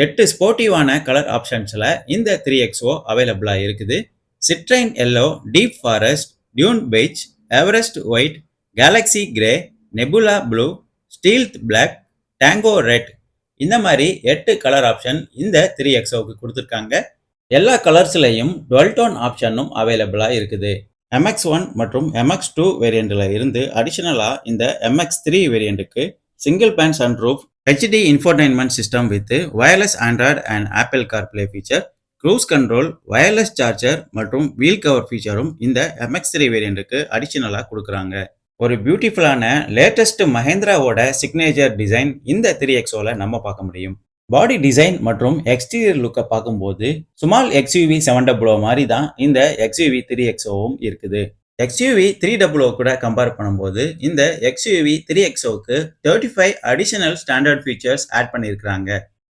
8 ஸ்போர்ட்டிவான colour ஆப்ஷன்ஸ்ல இந்த 3XO அவைலபிளா இருக்குது. Citrine yellow, deep forest, dune beige, Everest white, galaxy grey, nebula blue, stealth black, tango red இந்த மாதிரி 8 colour option இந்த 3XOக்கு கொடுத்துருக்காங்க. எல்லா கலர்ஸ்லையும் 12 டோன் ஆப்ஷனும் அவைலபிளா இருக்குது. MX1 மற்றும் MX2 வேரியண்ட்ல இருந்து அடிஷனலா இந்த MX3 வேரியண்ட்டுக்கு single pane sunroof, HD infotainment system with wireless Android and Apple CarPlay feature, cruise control, wireless charger மற்றும் wheel cover featureம் இந்த MX3 வேரியண்ட்டுக்கு அடிஷனலா கொடுக்குறாங்க. ஒரு பியூட்டிஃபுல்லான லேட்டஸ்ட் மஹேந்திராவோட சிக்னேச்சர் டிசைன் இந்த 3XOல நம்ம பார்க்க முடியும். பாடி டிசைன் மற்றும் எக்ஸ்டீரியர் லுக்கை பார்க்கும்போது ஸ்மால் XUV 700 மாதிரி தான் இந்த XUV 3XOவும் இருக்குது. XUV 300 கூட கம்பேர் பண்ணும்போது இந்த XUV 3XOக்கு 35 அடிஷனல் ஸ்டாண்டர்ட் ஃபீச்சர்ஸ் ஆட் பண்ணியிருக்காங்க.